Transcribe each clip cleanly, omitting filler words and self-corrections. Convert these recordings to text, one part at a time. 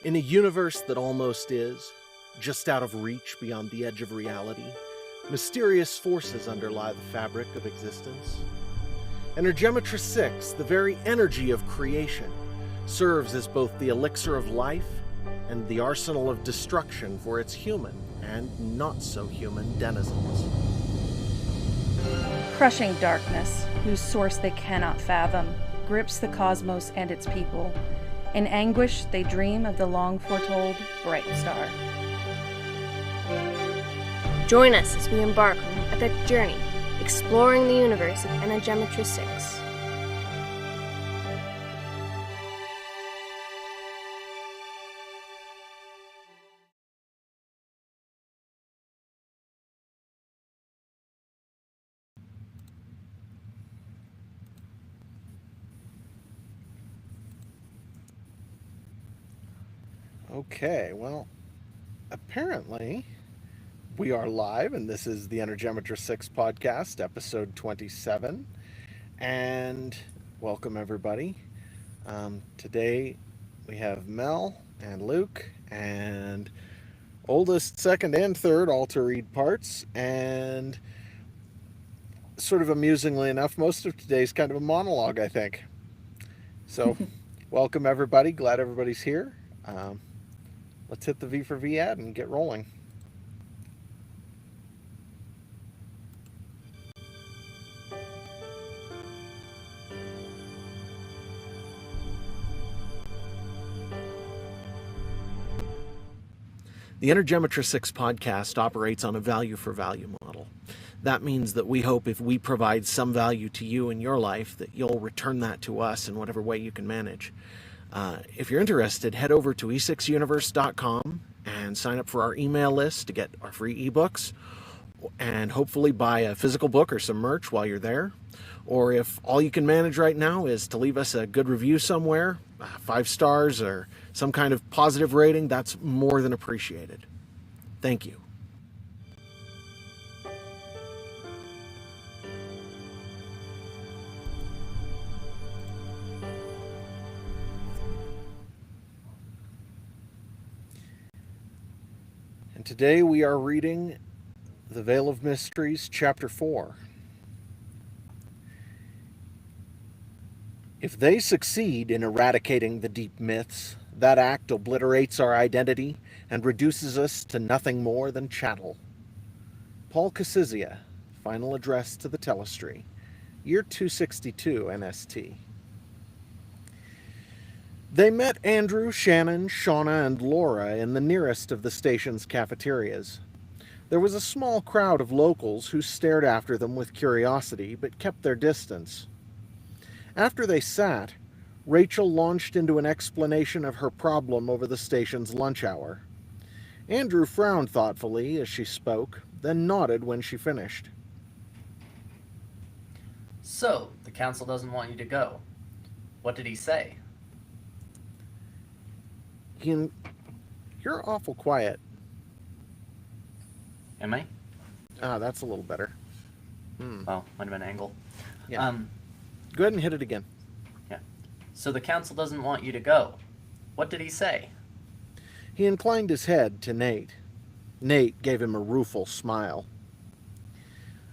In a universe that almost is, just out of reach beyond the edge of reality, mysterious forces underlie the fabric of existence. Energematrice6, the very energy of creation, serves as both the elixir of life and the arsenal of destruction for its human and not-so-human denizens. Crushing darkness, whose source they cannot fathom, grips the cosmos and its people. In anguish, they dream of the long-foretold bright star. Join us as we embark on an epic journey, exploring the universe of Energematrice6. Okay, well, apparently we are live, and this is the Energematrice6 podcast, episode 27. And welcome, everybody. Today we have Mel and Luke and oldest, second, and third all to read parts. And sort of amusingly enough, most of today's kind of a monologue, I think. So welcome, everybody. Glad everybody's here. Let's hit the V for V ad and get rolling. The Energematrice6 podcast operates on a value for value model. That means that we hope if we provide some value to you in your life, that you'll return that to us in whatever way you can manage. If you're interested, head over to e6universe.com and sign up for our email list to get our free ebooks and hopefully buy a physical book or some merch while you're there. Or if all you can manage right now is to leave us a good review somewhere, 5 stars or some kind of positive rating, that's more than appreciated. Thank you. And today we are reading The Veil of Mysteries, Chapter 4. If they succeed in eradicating the deep myths, that act obliterates our identity and reduces us to nothing more than chattel. Paul Casizia, Final Address to the Telestry, Year 262 NST. They met Andrew, Shannon, Shauna, and Laura in the nearest of the station's cafeterias. There was a small crowd of locals who stared after them with curiosity but kept their distance. After they sat, Rachel launched into an explanation of her problem over the station's lunch hour. Andrew frowned thoughtfully as she spoke, then nodded when she finished. So, the council doesn't want you to go. What did he say? You're awful quiet. Am I? That's a little better. Oh, might have been an angle. Yeah. Go ahead and hit it again. Yeah. So the council doesn't want you to go. What did he say? He inclined his head to Nate. Nate gave him a rueful smile.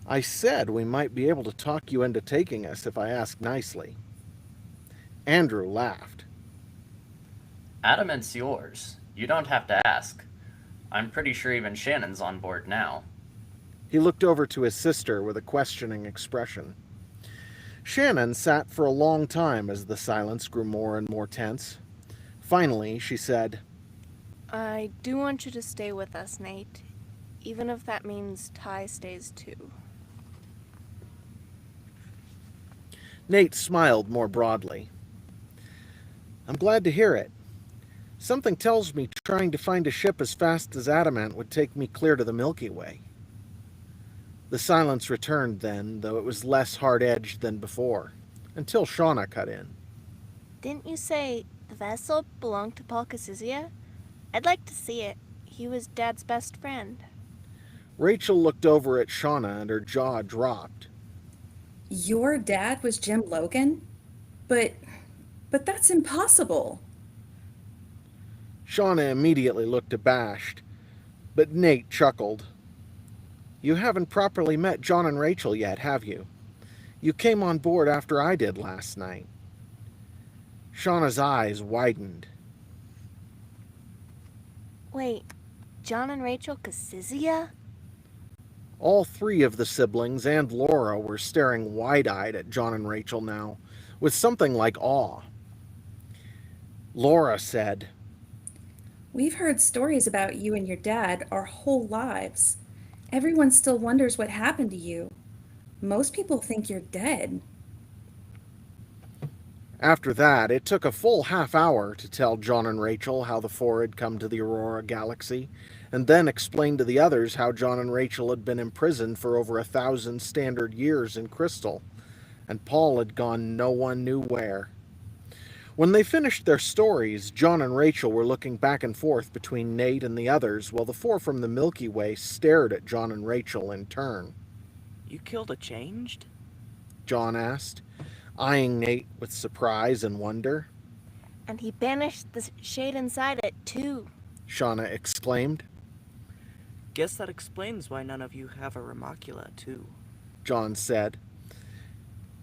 I said we might be able to talk you into taking us if I ask nicely. Andrew laughed. Adamant's yours. You don't have to ask. I'm pretty sure even Shannon's on board now. He looked over to his sister with a questioning expression. Shannon sat for a long time as the silence grew more and more tense. Finally, she said, I do want you to stay with us, Nate, even if that means Ty stays too. Nate smiled more broadly. I'm glad to hear it. Something tells me trying to find a ship as fast as Adamant would take me clear to the Milky Way. The silence returned then, though it was less hard-edged than before, until Shauna cut in. Didn't you say the vessel belonged to Paul Casizia? I'd like to see it. He was Dad's best friend. Rachel looked over at Shauna and her jaw dropped. Your dad was Jim Logan? But that's impossible. Shauna immediately looked abashed, but Nate chuckled. You haven't properly met John and Rachel yet, have you? You came on board after I did last night. Shauna's eyes widened. Wait, John and Rachel Casizia? All three of the siblings and Laura were staring wide-eyed at John and Rachel now, with something like awe. Laura said, We've heard stories about you and your dad our whole lives. Everyone still wonders what happened to you. Most people think you're dead. After that, it took a full half hour to tell John and Rachel how the four had come to the Aurora Galaxy, and then explain to the others how John and Rachel had been imprisoned for over 1,000 standard years in Crystal, and Paul had gone no one knew where. When they finished their stories, John and Rachel were looking back and forth between Nate and the others, while the four from the Milky Way stared at John and Rachel in turn. You killed a changed? John asked, eyeing Nate with surprise and wonder. And he banished the shade inside it, too. Shauna exclaimed. Guess that explains why none of you have a Remocula, too. John said.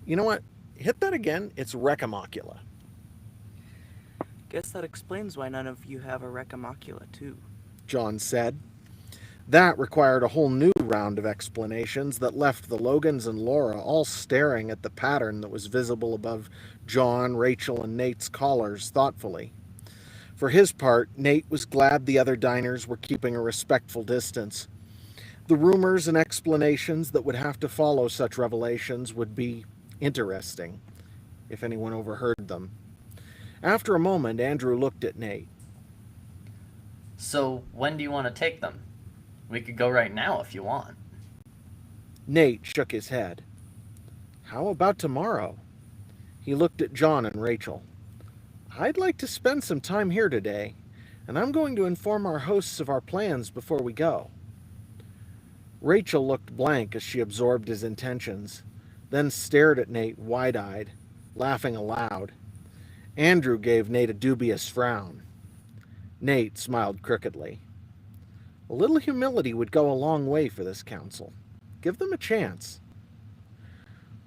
You know what? Hit that again. It's Recamocula. Guess that explains why none of you have a Recamocula, too. John said. That required a whole new round of explanations that left the Logans and Laura all staring at the pattern that was visible above John, Rachel, and Nate's collars thoughtfully. For his part, Nate was glad the other diners were keeping a respectful distance. The rumors and explanations that would have to follow such revelations would be interesting, if anyone overheard them. After a moment, Andrew looked at Nate. So, when do you want to take them? We could go right now if you want. Nate shook his head. How about tomorrow? He looked at John and Rachel. I'd like to spend some time here today, and I'm going to inform our hosts of our plans before we go. Rachel looked blank as she absorbed his intentions, then stared at Nate wide-eyed, laughing aloud. Andrew gave Nate a dubious frown. Nate smiled crookedly. A little humility would go a long way for this council. Give them a chance.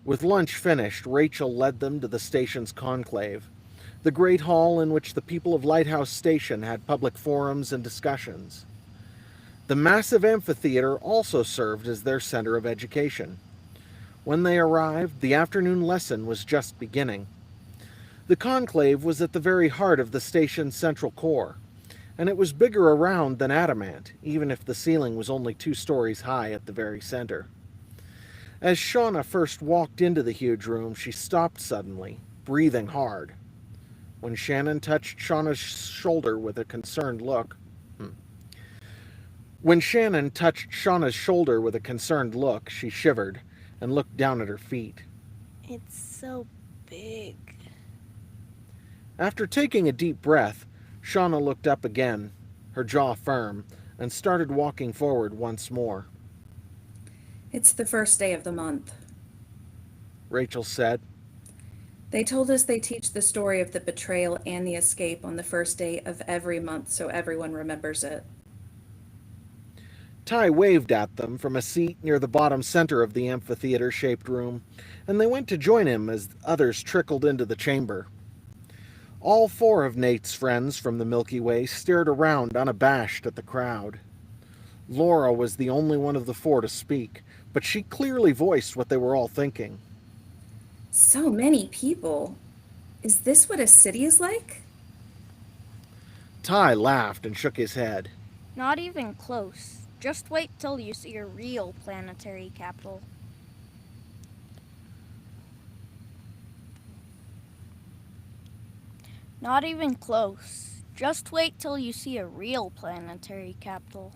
With lunch finished, Rachel led them to the station's conclave, the great hall in which the people of Lighthouse Station had public forums and discussions. The massive amphitheater also served as their center of education. When they arrived, the afternoon lesson was just beginning. The conclave was at the very heart of the station's central core, and it was bigger around than adamant, even if the ceiling was only 2 stories high at the very center. As Shauna first walked into the huge room, she stopped suddenly, breathing hard. When Shannon touched Shauna's shoulder with a concerned look, she shivered and looked down at her feet. It's so big. After taking a deep breath, Shauna looked up again, her jaw firm, and started walking forward once more. It's the first day of the month. Rachel said. They told us they teach the story of the betrayal and the escape on the first day of every month so everyone remembers it. Ty waved at them from a seat near the bottom center of the amphitheater-shaped room, and they went to join him as others trickled into the chamber. All 4 of Nate's friends from the Milky Way stared around unabashed at the crowd. Laura was the only one of the 4 to speak, but she clearly voiced what they were all thinking. So many people. Is this what a city is like? Ty laughed and shook his head. Not even close. Just wait till you see a real planetary capital. Not even close. Just wait till you see a real planetary capital.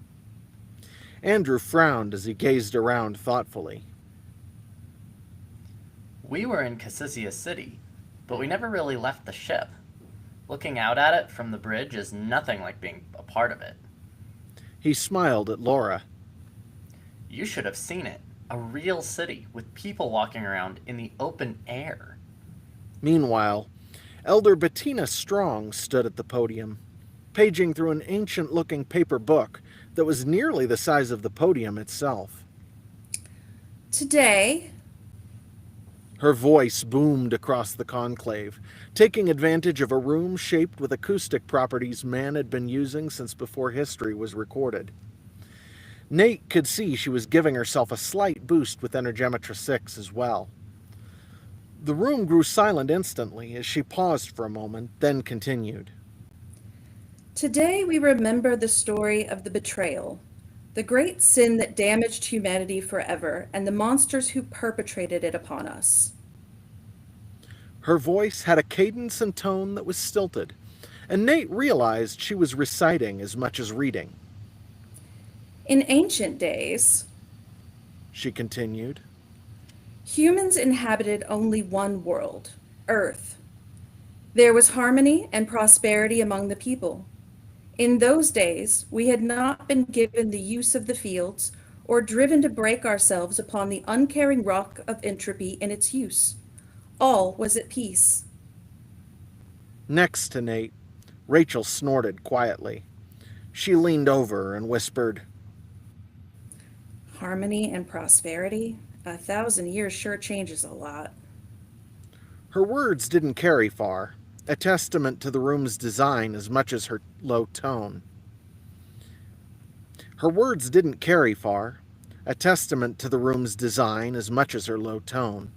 Andrew frowned as he gazed around thoughtfully. We were in Casisia City, but we never really left the ship. Looking out at it from the bridge is nothing like being a part of it. He smiled at Laura. You should have seen it. A real city with people walking around in the open air. Meanwhile, Elder Bettina Strong stood at the podium, paging through an ancient-looking paper book that was nearly the size of the podium itself. Today, Her voice boomed across the conclave, taking advantage of a room shaped with acoustic properties man had been using since before history was recorded. Nate could see she was giving herself a slight boost with Energematrice6 as well. The room grew silent instantly as she paused for a moment, then continued. today we remember the story of the betrayal, the great sin that damaged humanity forever, and the monsters who perpetrated it upon us. Her voice had a cadence and tone that was stilted, and Nate realized she was reciting as much as reading. In ancient days, She continued. humans inhabited only one world, Earth. There was harmony and prosperity among the people. In those days, we had not been given the use of the fields or driven to break ourselves upon the uncaring rock of entropy in its use. All was at peace. Next to Nate, Rachel snorted quietly. She leaned over and whispered, Harmony and prosperity? 1,000 years sure changes a lot. Her words didn't carry far, a testament to the room's design as much as her low tone. Her words didn't carry far, a testament to the room's design as much as her low tone.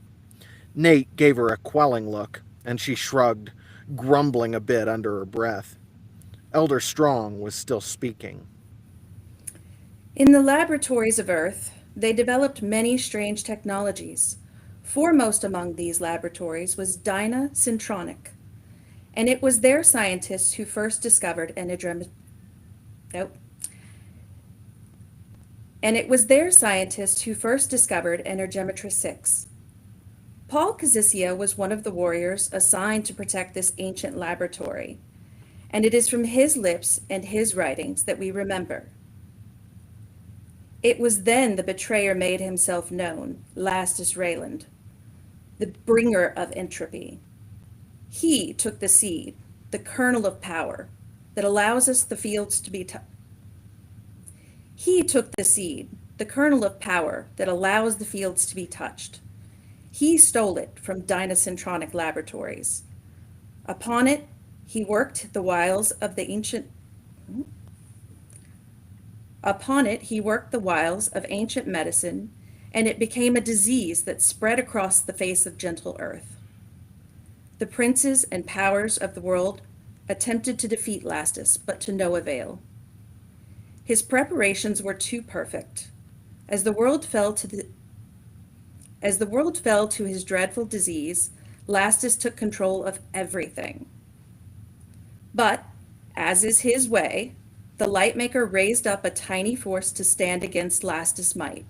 Nate gave her a quelling look, and she shrugged, grumbling a bit under her breath. Elder Strong was still speaking. In the laboratories of Earth, they developed many strange technologies. Foremost among these laboratories was Dyna Syntronic, and it was their scientists who first discovered Energematrice6. Paul Kazissia was one of the warriors assigned to protect this ancient laboratory, and it is from his lips and his writings that we remember. It was then the betrayer made himself known, Lastus Rayland, the bringer of entropy. He took the seed, the kernel of power, that allows us the fields to be He took the seed, the kernel of power that allows the fields to be touched. He stole it from Dynacentronic Laboratories. Upon it, he worked the wiles of ancient medicine, and it became a disease that spread across the face of gentle earth. The princes and powers of the world attempted to defeat Lastus, but to no avail. His preparations were too perfect. As the world fell to his dreadful disease, Lastus took control of everything. But, as is his way, the Lightmaker raised up a tiny force to stand against Lastus' might.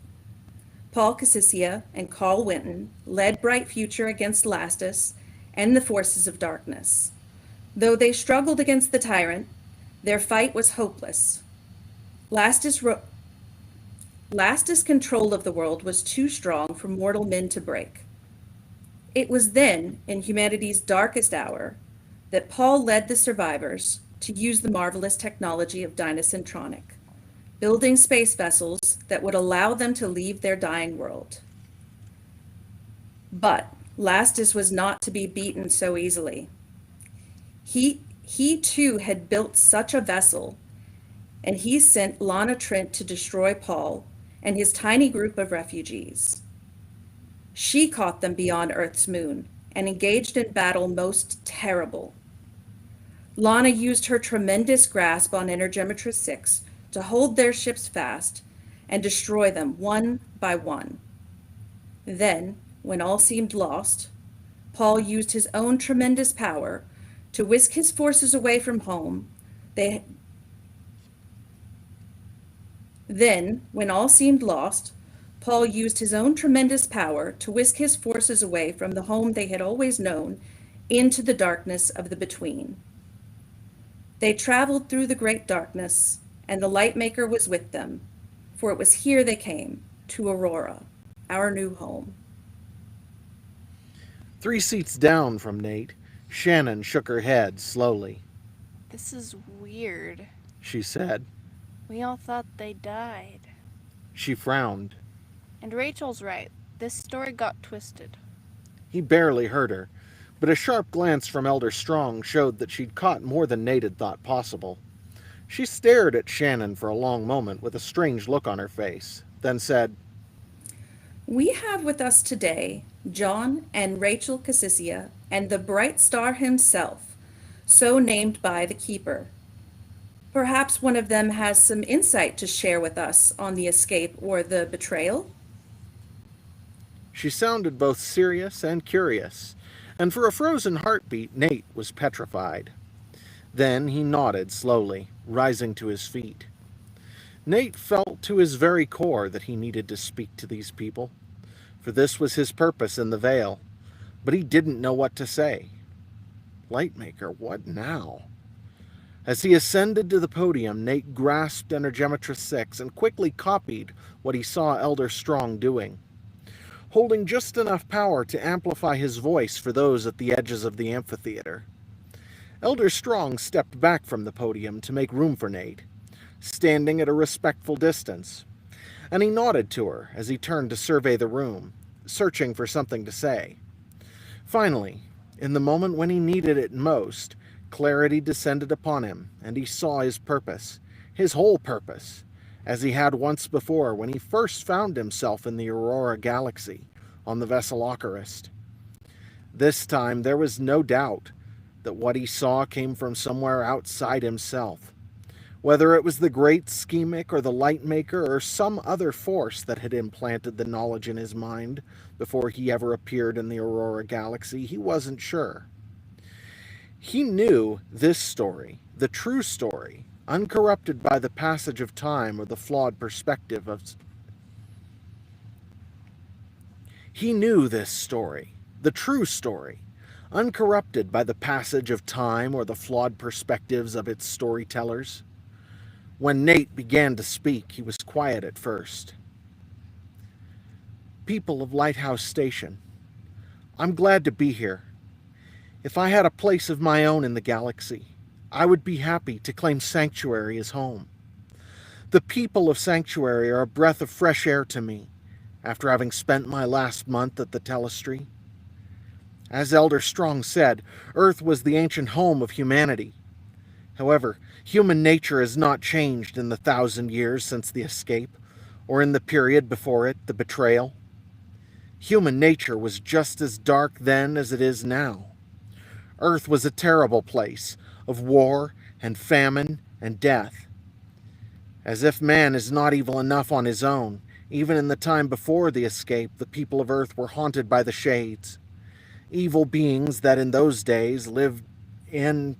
Paul Kazissia and Carl Winton led Bright Future against Lastus and the forces of darkness. Though they struggled against the tyrant, their fight was hopeless. Lastus' control of the world was too strong for mortal men to break. It was then, in humanity's darkest hour, that Paul led the survivors to use the marvelous technology of Dynacentronic, building space vessels that would allow them to leave their dying world. But Lastus was not to be beaten so easily. He too had built such a vessel, and he sent Lana Trent to destroy Paul and his tiny group of refugees. She caught them beyond Earth's moon and engaged in battle most terrible. Lana used her tremendous grasp on Energematrice6 to hold their ships fast and destroy them one by one. Then, when all seemed lost, Paul used his own tremendous power to whisk his forces away from home. Then, when all seemed lost, Paul used his own tremendous power to whisk his forces away from the home they had always known into the darkness of the between. They traveled through the great darkness, and the Lightmaker was with them, for it was here they came, to Aurora, our new home. 3 seats down from Nate, Shannon shook her head slowly. This is weird. she said. We all thought they died. She frowned. And Rachel's right. This story got twisted. He barely heard her, but a sharp glance from Elder Strong showed that she'd caught more than Nate had thought possible. She stared at Shannon for a long moment with a strange look on her face, then said, We have with us today John and Rachel Cassicia and the Bright Star himself, so named by the Keeper. Perhaps one of them has some insight to share with us on the escape or the betrayal? She sounded both serious and curious, and for a frozen heartbeat, Nate was petrified. Then he nodded slowly, rising to his feet. Nate felt to his very core that he needed to speak to these people, for this was his purpose in the Vale, but he didn't know what to say. Lightmaker, what now? As he ascended to the podium, Nate grasped Energematrice6 and quickly copied what he saw Elder Strong doing. Holding just enough power to amplify his voice for those at the edges of the amphitheater. Elder Strong stepped back from the podium to make room for Nate, standing at a respectful distance, and he nodded to her as he turned to survey the room, searching for something to say. Finally, in the moment when he needed it most, clarity descended upon him, and he saw his purpose, his whole purpose, as he had once before when he first found himself in the Aurora Galaxy on the vessel Ocarist. This time there was no doubt that what he saw came from somewhere outside himself, whether it was the great schemic or the Lightmaker or some other force that had implanted the knowledge in his mind before he ever appeared in the Aurora Galaxy. He wasn't sure. He knew this story, the true story, uncorrupted by the passage of time or the flawed perspective of... He knew this story, the true story, uncorrupted by the passage of time or the flawed perspectives of its storytellers. When Nate began to speak, he was quiet at first. People of Lighthouse Station, I'm glad to be here. If I had a place of my own in the galaxy, I would be happy to claim Sanctuary as home. The people of Sanctuary are a breath of fresh air to me, after having spent my last month at the Telestry. As Elder Strong said, Earth was the ancient home of humanity. However, human nature has not changed in the 1,000 years since the escape, or in the period before it, the betrayal. Human nature was just as dark then as it is now. Earth was a terrible place of war and famine and death. As if man is not evil enough on his own, even in the time before the escape, the people of Earth were haunted by the Shades. Evil beings that in those days lived in...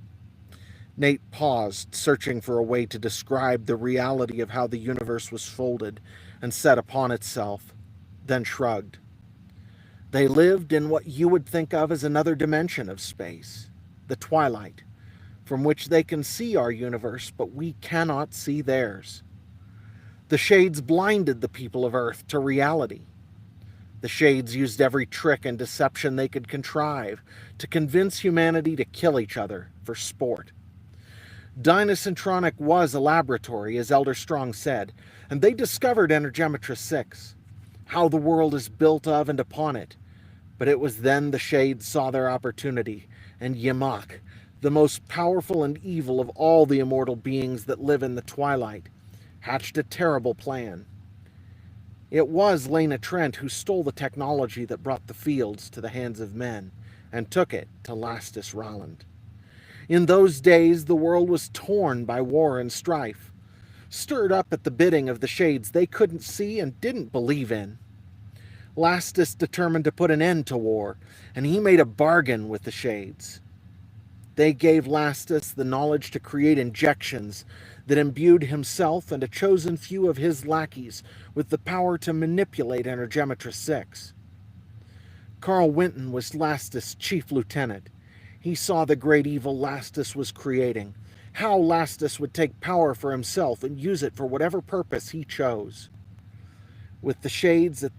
Nate paused, searching for a way to describe the reality of how the universe was folded and set upon itself, then shrugged. They lived in what you would think of as another dimension of space, the twilight, from which they can see our universe, but we cannot see theirs. The Shades blinded the people of Earth to reality. The Shades used every trick and deception they could contrive to convince humanity to kill each other for sport. Dynacentronic was a laboratory, as Elder Strong said, and they discovered Energematrice6, how the world is built of and upon it. But it was then the Shades saw their opportunity, and Yamak, the most powerful and evil of all the immortal beings that live in the twilight, hatched a terrible plan. It was Lena Trent who stole the technology that brought the fields to the hands of men, and took it to Lastus Rowland. In those days, the world was torn by war and strife, stirred up at the bidding of the Shades they couldn't see and didn't believe in. Lastus determined to put an end to war, and he made a bargain with the Shades. They gave Lastus the knowledge to create injections that imbued himself and a chosen few of his lackeys with the power to manipulate Energematrice6. Carl Winton was Lastus' chief lieutenant. He saw the great evil Lastus was creating, how Lastus would take power for himself and use it for whatever purpose he chose. With the Shades at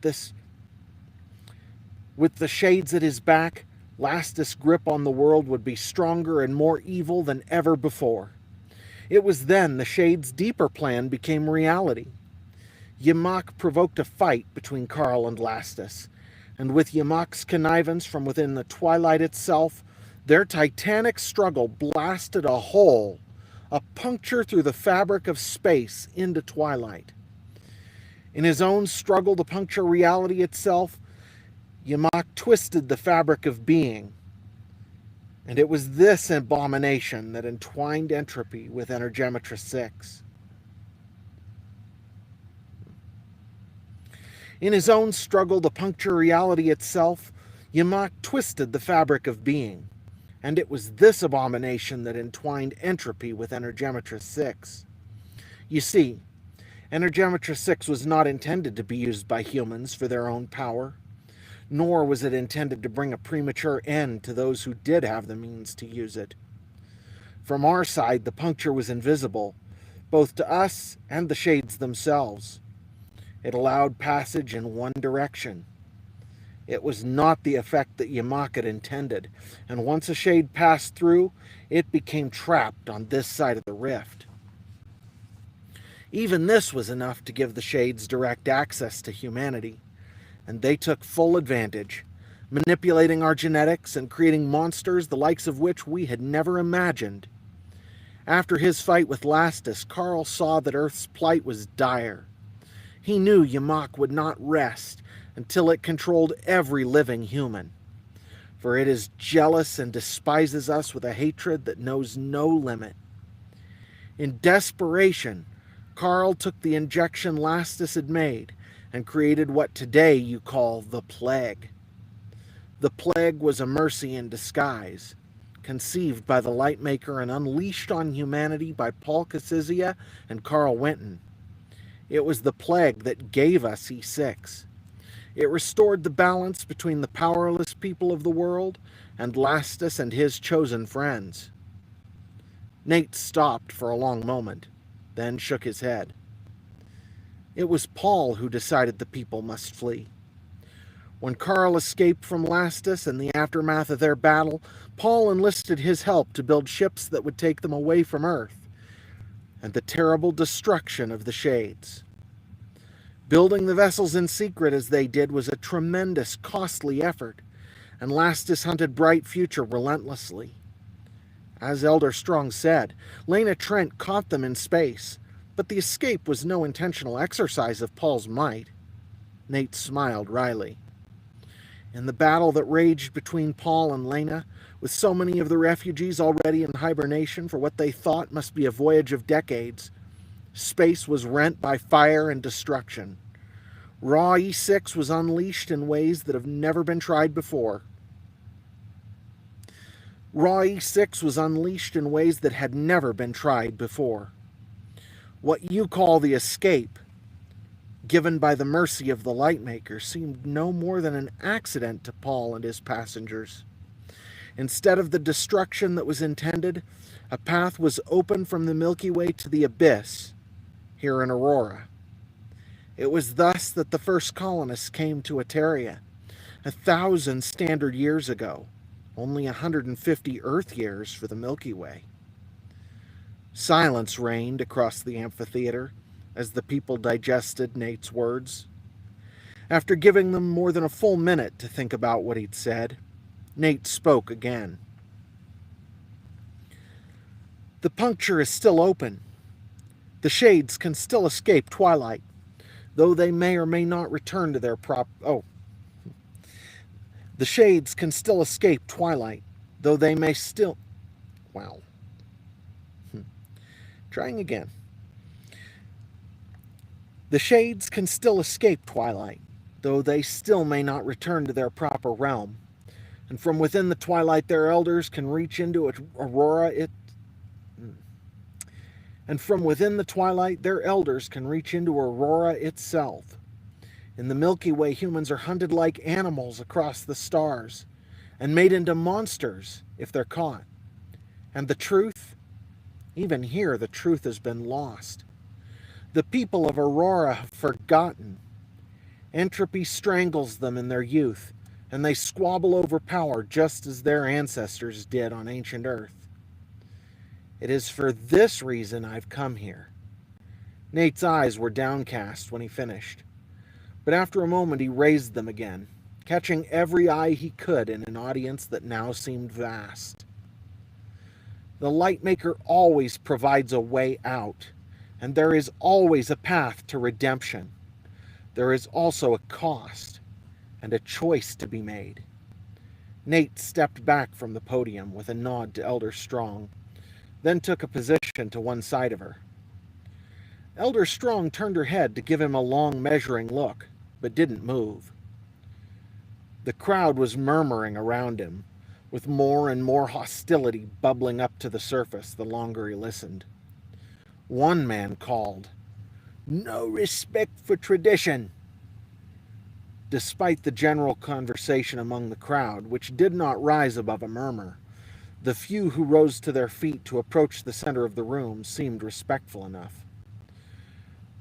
his back, Lastus' grip on the world would be stronger and more evil than ever before. It was then the Shade's deeper plan became reality. Yamak provoked a fight between Carl and Lastus, and with Yamak's connivance from within the twilight itself, their titanic struggle blasted a hole, a puncture through the fabric of space into twilight. In his own struggle to puncture reality itself, Yamak twisted the fabric of being, and it was this abomination that entwined entropy with Energematrice6. In his own struggle to puncture reality itself, Yamak twisted the fabric of being, and it was this abomination that entwined entropy with Energematrice6. You see, Energematrice6 was not intended to be used by humans for their own power, nor was it intended to bring a premature end to those who did have the means to use it. From our side, the puncture was invisible, both to us and the Shades themselves. It allowed passage in one direction. It was not the effect that Yamak had intended, and once a Shade passed through, it became trapped on this side of the rift. Even this was enough to give the Shades direct access to humanity, and they took full advantage, manipulating our genetics and creating monsters the likes of which we had never imagined. After his fight with Lastus, Carl saw that Earth's plight was dire. He knew Yamak would not rest until it controlled every living human, for it is jealous and despises us with a hatred that knows no limit. In desperation, Carl took the injection Lastus had made and created what today you call the Plague. The Plague was a mercy in disguise, conceived by the Lightmaker and unleashed on humanity by Paul Cassizia and Carl Winton. It was the Plague that gave us E6. It restored the balance between the powerless people of the world and Lastus and his chosen friends. Nate stopped for a long moment, then shook his head. It was Paul who decided the people must flee. When Carl escaped from Lastus in the aftermath of their battle, Paul enlisted his help to build ships that would take them away from Earth and the terrible destruction of the Shades. Building the vessels in secret as they did was a tremendous, costly effort, and Lastus hunted Bright Future relentlessly. As Elder Strong said, Lena Trent caught them in space, but the escape was no intentional exercise of Paul's might. Nate smiled wryly. In the battle that raged between Paul and Lena, with so many of the refugees already in hibernation for what they thought must be a voyage of decades, space was rent by fire and destruction. Raw E6 was unleashed in ways that have never been tried before. Raw E6 was unleashed in ways that had never been tried before. What you call the escape, given by the mercy of the Lightmaker, seemed no more than an accident to Paul and his passengers. Instead of the destruction that was intended, a path was opened from the Milky Way to the abyss, here in Aurora. It was thus that the first colonists came to Eteria, 1,000 standard years ago, only 150 Earth years for the Milky Way. Silence reigned across the amphitheater as the people digested Nate's words. After giving them more than a full minute to think about what he'd said, Nate spoke again. The puncture is still open. The Shades can still escape twilight, though they may or may not return to their The Shades can still escape twilight, though they may still... Wow. Trying again. The Shades can still escape twilight, though they still may not return to their proper realm. And from within the twilight their elders can reach into Aurora And from within the twilight their elders can reach into Aurora itself. In the Milky Way, humans are hunted like animals across the stars and made into monsters if they're caught. And the truth? Even here, the truth has been lost. The people of Aurora have forgotten. Entropy strangles them in their youth, and they squabble over power just as their ancestors did on ancient Earth. It is for this reason I've come here. Nate's eyes were downcast when he finished, but after a moment he raised them again, catching every eye he could in an audience that now seemed vast. The Lightmaker always provides a way out, and there is always a path to redemption. There is also a cost and a choice to be made. Nate stepped back from the podium with a nod to Elder Strong, then took a position to one side of her. Elder Strong turned her head to give him a long measuring look, but didn't move. The crowd was murmuring around him, with more and more hostility bubbling up to the surface the longer he listened. One man called, "No respect for tradition." Despite the general conversation among the crowd, which did not rise above a murmur, the few who rose to their feet to approach the center of the room seemed respectful enough.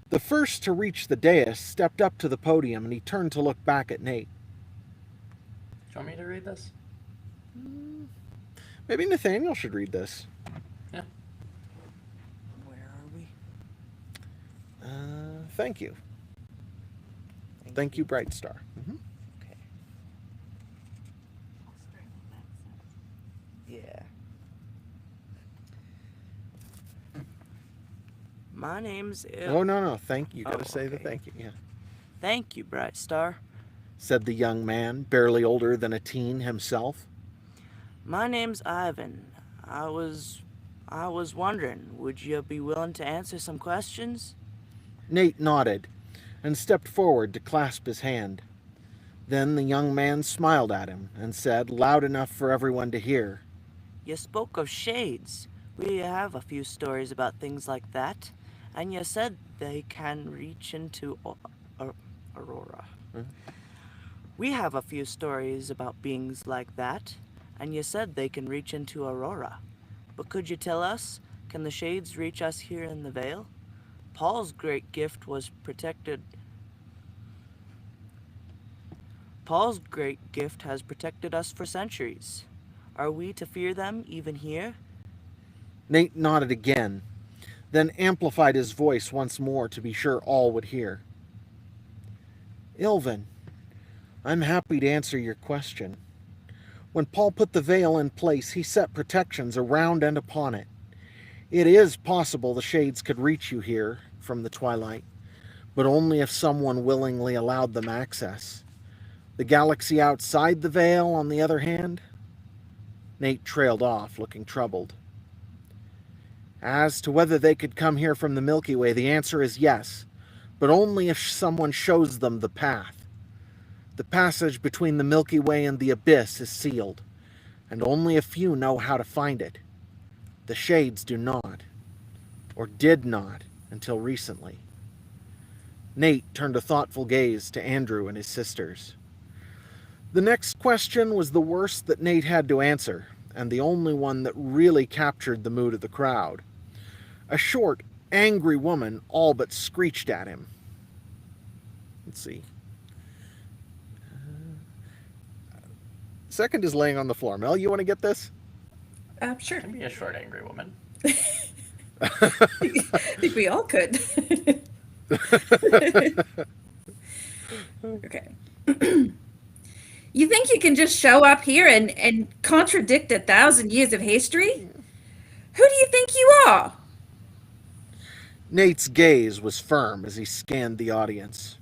The first to reach the dais stepped up to the podium and he turned to look back at Nate. Do you want me to read this? Maybe Nathaniel should read this. Yeah. Where are we? Thank you. Thank you, Bright Star. Mm-hmm. Okay. Yeah. My name's Oh, no. Thank you. You gotta Oh, say the okay. thank you. Yeah. Thank you, Bright Star. Said the young man, barely older than a teen himself. My name's Ivan. I was wondering, would you be willing to answer some questions? Nate nodded and stepped forward to clasp his hand. Then the young man smiled at him and said, loud enough for everyone to hear, You spoke of shades. We have a few stories about things like that, and you said they can reach into Aurora. We have a few stories about beings like that, and you said they can reach into Aurora. But could you tell us, can the shades reach us here in the Vale? Paul's great gift has protected us for centuries. Are we to fear them even here? Nate nodded again, then amplified his voice once more to be sure all would hear. Ilvin, I'm happy to answer your question. When Paul put the veil in place, he set protections around and upon it. It is possible the shades could reach you here from the twilight, but only if someone willingly allowed them access. The galaxy outside the veil, on the other hand? Nate trailed off, looking troubled. As to whether they could come here from the Milky Way, the answer is yes, but only if someone shows them the path. The passage between the Milky Way and the abyss is sealed, and only a few know how to find it. The shades do not, or did not, until recently. Nate turned a thoughtful gaze to Andrew and his sisters. The next question was the worst that Nate had to answer, and the only one that really captured the mood of the crowd. A short, angry woman all but screeched at him. Let's see. Second is laying on the floor. Mel, you want to get this? Sure. Can be a short, angry woman. I think we all could. Okay. You think you can just show up here and contradict 1,000 years of history? Who do you think you are? Nate's gaze was firm as he scanned the audience.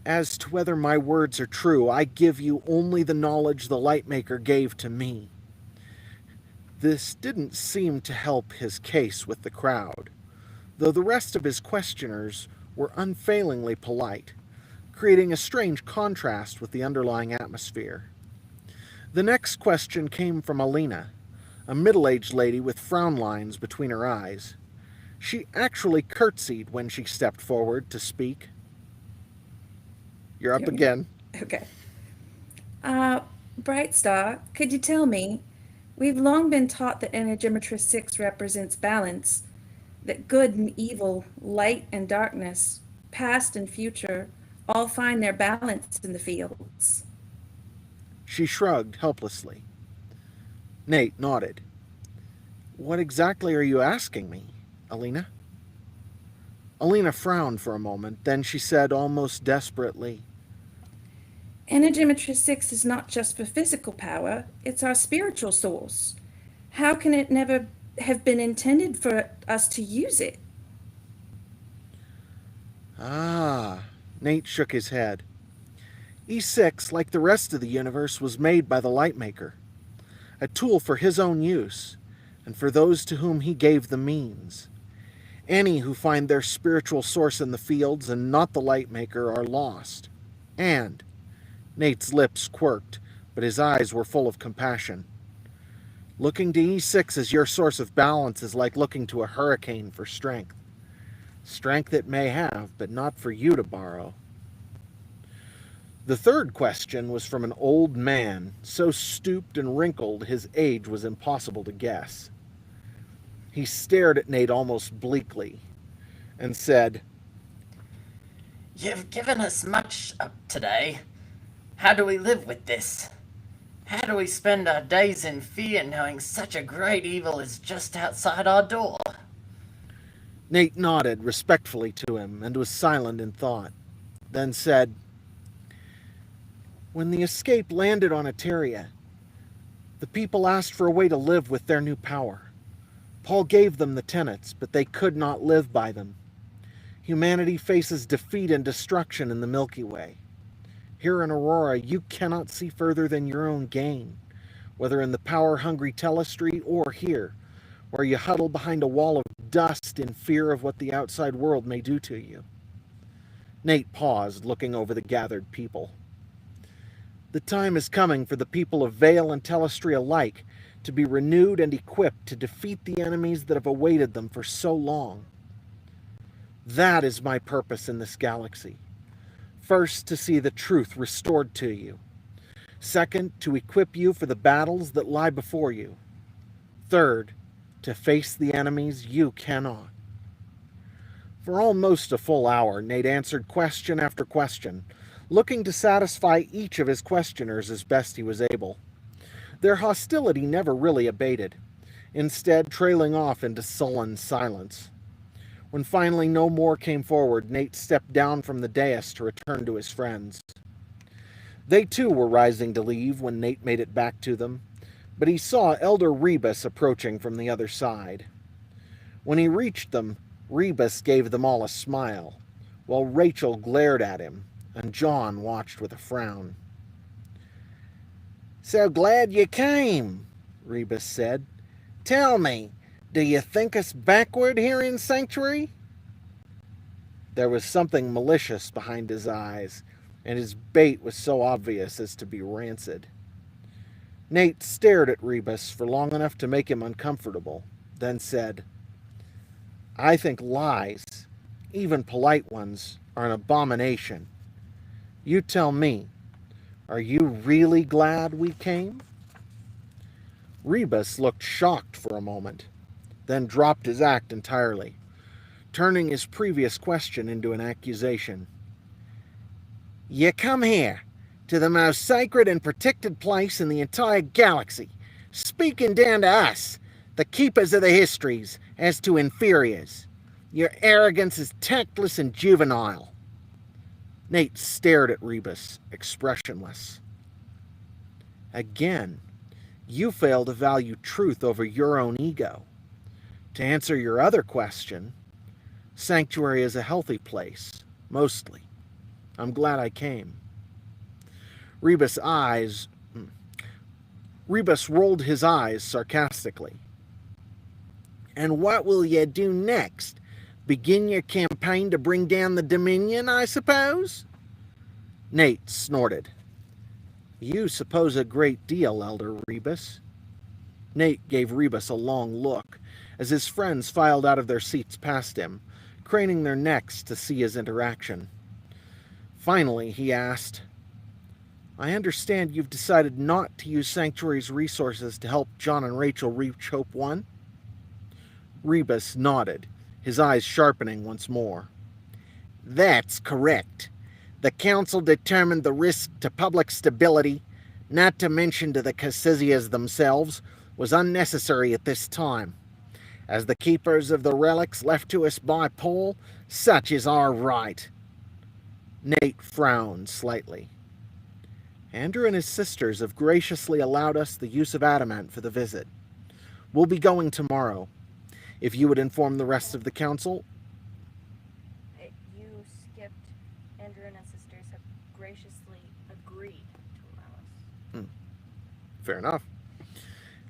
As to whether my words are true, I give you only the knowledge the Lightmaker gave to me. This didn't seem to help his case with the crowd, though the rest of his questioners were unfailingly polite, creating a strange contrast with the underlying atmosphere. The next question came from Alina, a middle-aged lady with frown lines between her eyes. She actually curtsied when she stepped forward to speak. You're up again. Okay. Bright Star, could you tell me, we've long been taught that Energematrice6 represents balance, that good and evil, light and darkness, past and future, all find their balance in the fields. She shrugged helplessly. Nate nodded. What exactly are you asking me, Alina? Alina frowned for a moment, then she said almost desperately, Energematrice6 is not just for physical power, it's our spiritual source. How can it never have been intended for us to use it? Ah, Nate shook his head. E6, like the rest of the universe, was made by the Lightmaker, a tool for his own use, and for those to whom he gave the means. Any who find their spiritual source in the fields and not the Lightmaker are lost. And, Nate's lips quirked, but his eyes were full of compassion. Looking to E6 as your source of balance is like looking to a hurricane for strength. Strength it may have, but not for you to borrow. The third question was from an old man, so stooped and wrinkled his age was impossible to guess. He stared at Nate almost bleakly and said, You've given us much up today. How do we live with this? How do we spend our days in fear knowing such a great evil is just outside our door? Nate nodded respectfully to him and was silent in thought, then said, When the escape landed on Eteria, the people asked for a way to live with their new power. Paul gave them the tenets, but they could not live by them. Humanity faces defeat and destruction in the Milky Way. Here in Aurora, you cannot see further than your own gain, whether in the power-hungry Telestry or here, where you huddle behind a wall of dust in fear of what the outside world may do to you. Nate paused, looking over the gathered people. The time is coming for the people of Vale and Telestry alike to be renewed and equipped to defeat the enemies that have awaited them for so long. That is my purpose in this galaxy. First, to see the truth restored to you. Second, to equip you for the battles that lie before you. Third, to face the enemies you cannot. For almost a full hour, Nate answered question after question, looking to satisfy each of his questioners as best he was able. Their hostility never really abated, instead trailing off into sullen silence. When finally no more came forward, Nate stepped down from the dais to return to his friends. They too were rising to leave when Nate made it back to them, but he saw Elder Rebus approaching from the other side. When he reached them, Rebus gave them all a smile, while Rachel glared at him, and John watched with a frown. So glad you came, Rebus said. Tell me, do you think us backward here in Sanctuary? There was something malicious behind his eyes, and his bait was so obvious as to be rancid. Nate stared at Rebus for long enough to make him uncomfortable, then said, I think lies, even polite ones, are an abomination. You tell me, are you really glad we came? Rebus looked shocked for a moment, then dropped his act entirely, turning his previous question into an accusation. You come here, to the most sacred and protected place in the entire galaxy, speaking down to us, the keepers of the histories, as to inferiors. Your arrogance is tactless and juvenile. Nate stared at Rebus, expressionless. Again, you fail to value truth over your own ego. To answer your other question, Sanctuary is a healthy place, mostly. I'm glad I came. Rebus rolled his eyes sarcastically. And what will you do next? Begin your campaign to bring down the Dominion, I suppose? Nate snorted. You suppose a great deal, Elder Rebus. Nate gave Rebus a long look as his friends filed out of their seats past him, craning their necks to see his interaction. Finally, he asked, I understand you've decided not to use Sanctuary's resources to help John and Rachel reach Hope 1? Rebus nodded, his eyes sharpening once more. That's correct. The council determined the risk to public stability, not to mention to the Cassizias themselves, was unnecessary at this time. As the keepers of the relics left to us by Paul, such is our right. Nate frowned slightly. Andrew and his sisters have graciously allowed us the use of adamant for the visit. We'll be going tomorrow. If you would inform the rest of the council. You skipped Andrew and his sisters have graciously agreed to allow us. Fair enough.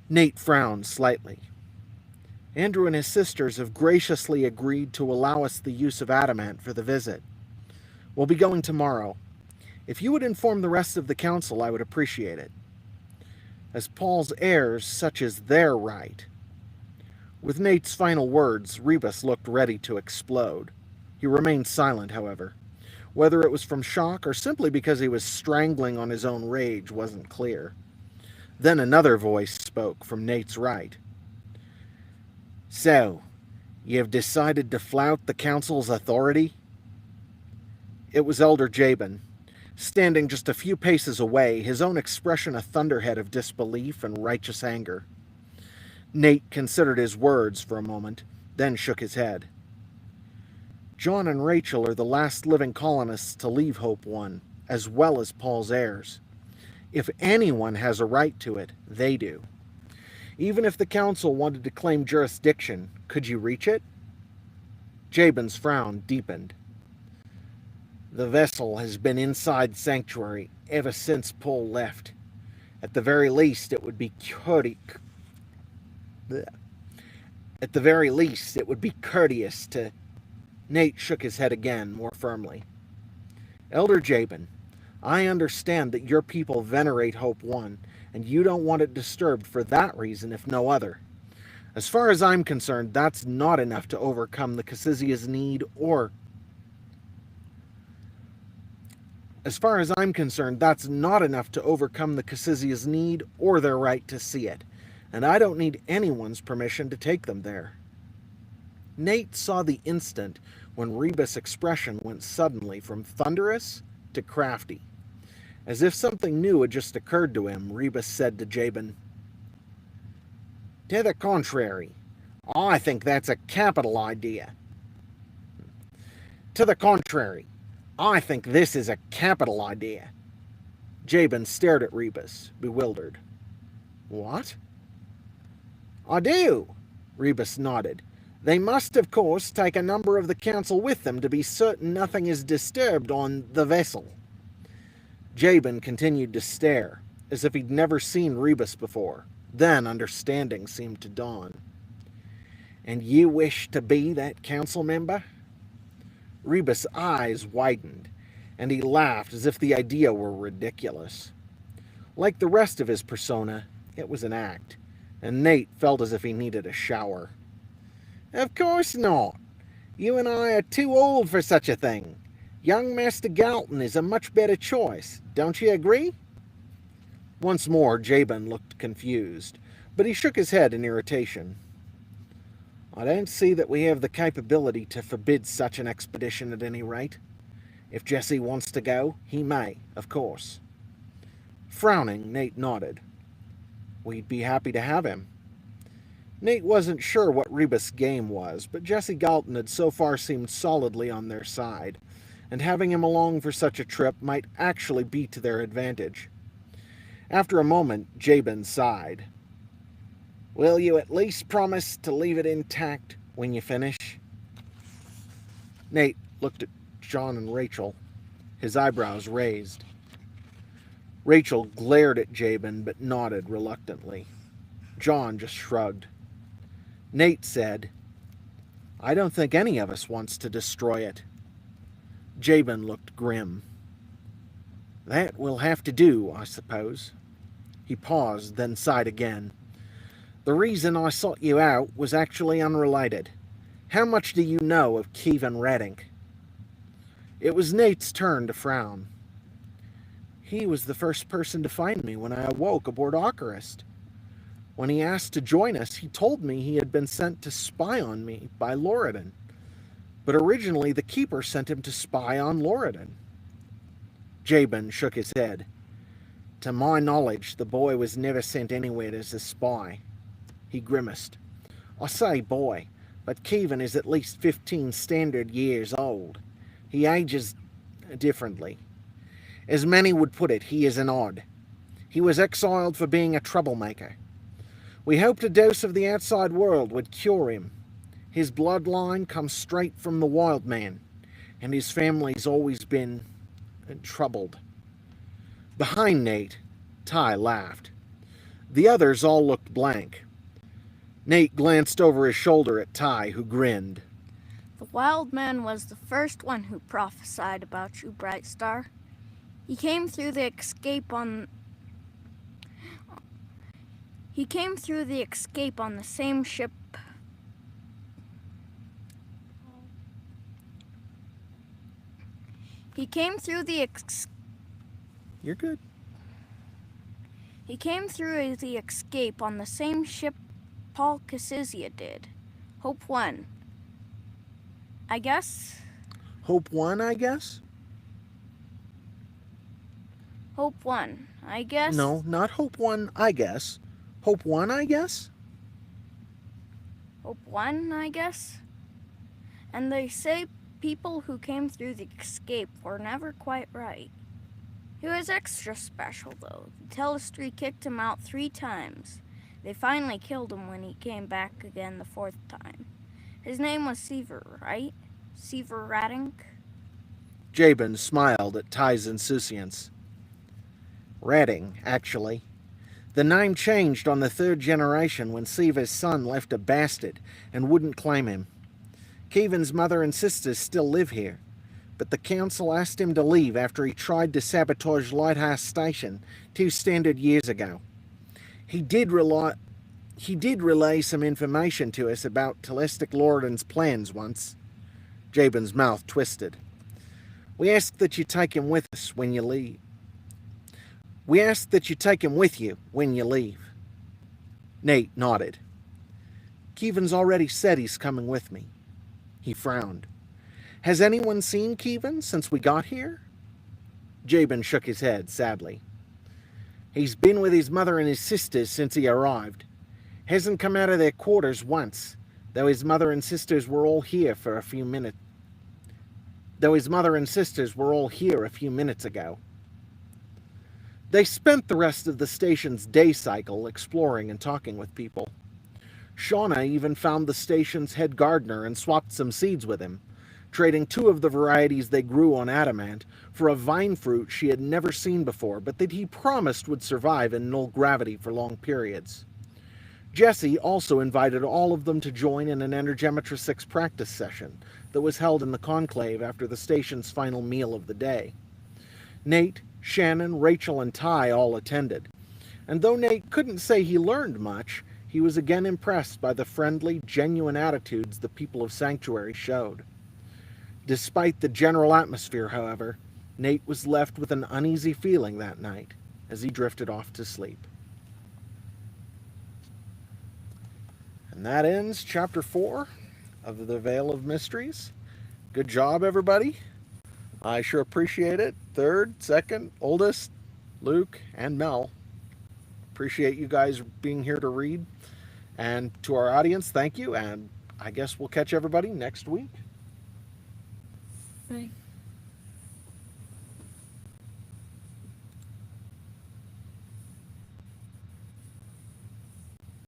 Nate frowned slightly. Andrew and his sisters have graciously agreed to allow us the use of adamant for the visit. We'll be going tomorrow. If you would inform the rest of the council, I would appreciate it. As Paul's heirs, such is their right. With Nate's final words, Rebus looked ready to explode. He remained silent, however. Whether it was from shock or simply because he was strangling on his own rage wasn't clear. Then another voice spoke from Nate's right. So, you have decided to flout the council's authority? It was Elder Jabin. Standing just a few paces away, his own expression a thunderhead of disbelief and righteous anger. Nate considered his words for a moment, then shook his head. John and Rachel are the last living colonists to leave Hope One, as well as Paul's heirs. If anyone has a right to it, they do. Even if the council wanted to claim jurisdiction, could you reach it? Jabin's frown deepened. The vessel has been inside Sanctuary ever since Paul left. At the very least, it would be courteous to... Nate shook his head again, more firmly. Elder Jabin, I understand that your people venerate Hope One, and you don't want it disturbed for that reason, if no other. As far as I'm concerned, that's not enough to overcome the Cassizia's need or... their right to see it, and I don't need anyone's permission to take them there. Nate saw the instant when Rebus' expression went suddenly from thunderous to crafty. As if something new had just occurred to him, Rebus said to Jabin, To the contrary, I think that's a capital idea. To the contrary, I think this is a capital idea. Jabin stared at Rebus, bewildered. What? I do, Rebus nodded. They must, of course, take a number of the council with them to be certain nothing is disturbed on the vessel. Jabin continued to stare, as if he'd never seen Rebus before. Then understanding seemed to dawn. And you wish to be that council member? Rebus' eyes widened, and he laughed as if the idea were ridiculous. Like the rest of his persona, it was an act, and Nate felt as if he needed a shower. Of course not. You and I are too old for such a thing. Young Master Galton is a much better choice. Don't you agree? Once more, Jabin looked confused, but he shook his head in irritation. I don't see that we have the capability to forbid such an expedition at any rate. If Jesse wants to go, he may, of course. Frowning, Nate nodded. We'd be happy to have him. Nate wasn't sure what Rebus' game was, but Jesse Galton had so far seemed solidly on their side, and having him along for such a trip might actually be to their advantage. After a moment, Jabin sighed. Will you at least promise to leave it intact when you finish? Nate looked at John and Rachel, his eyebrows raised. Rachel glared at Jabin but nodded reluctantly. John just shrugged. Nate said, I don't think any of us wants to destroy it. Jabin looked grim. That will have to do, I suppose. He paused, then sighed again. The reason I sought you out was actually unrelated. How much do you know of Kevin Redding? It was Nate's turn to frown. He was the first person to find me when I awoke aboard Ocarist. When he asked to join us, he told me he had been sent to spy on me by Loredan. But originally the Keeper sent him to spy on Loredan. Jabin shook his head. To my knowledge, the boy was never sent anywhere as a spy. He grimaced. I say boy, but Kevin is at least 15 standard years old. He ages differently. As many would put it, he is an odd. He was exiled for being a troublemaker. We hoped a dose of the outside world would cure him. His bloodline comes straight from the wild man, and his family's always been troubled. Behind Nate, Ty laughed. The others all looked blank. Nate glanced over his shoulder at Ty, who grinned. The wild man was the first one who prophesied about you, Bright Star. He came through the escape on the same ship. You're good. He came through the escape on the same ship Paul Cassizia did. Hope 1. I guess? Hope 1, I guess? Hope 1, I guess? No, not Hope 1, I guess. Hope 1, I guess? Hope 1, I guess? And they say people who came through the escape were never quite right. He was extra special, though. The Telestry kicked him out 3 times. They finally killed him when he came back again the 4th time. His name was Seaver, right? Seaver Ratting? Jabin smiled at Ty's insouciance. Redding, actually. The name changed on the 3rd generation when Seaver's son left a bastard and wouldn't claim him. Kevin's mother and sisters still live here, but the council asked him to leave after he tried to sabotage Lighthouse Station 2 standard years ago. He did relay some information to us about Telestic Lordan's plans once. Jabin's mouth twisted. We ask that you take him with us when you leave. We ask that you take him with you when you leave. Nate nodded. Kevin's already said he's coming with me. He frowned. Has anyone seen Kevin since we got here? Jabin shook his head sadly. He's been with his mother and his sisters since he arrived. Hasn't come out of their quarters once, though his mother and sisters were all here a few minutes ago. They spent the rest of the station's day cycle exploring and talking with people. Shauna even found the station's head gardener and swapped some seeds with him, trading 2 of the varieties they grew on Adamant for a vine fruit she had never seen before, but that he promised would survive in null gravity for long periods. Jesse also invited all of them to join in an Energematrice6 practice session that was held in the conclave after the station's final meal of the day. Nate, Shannon, Rachel, and Ty all attended, and though Nate couldn't say he learned much, he was again impressed by the friendly, genuine attitudes the people of Sanctuary showed. Despite the general atmosphere, however, Nate was left with an uneasy feeling that night as he drifted off to sleep. And that ends Chapter 4 of The Veil of Mysteries. Good job, everybody. I sure appreciate it. 3rd, 2nd, oldest, Luke, and Mel. Appreciate you guys being here to read. And to our audience, thank you. And I guess we'll catch everybody next week. Bye.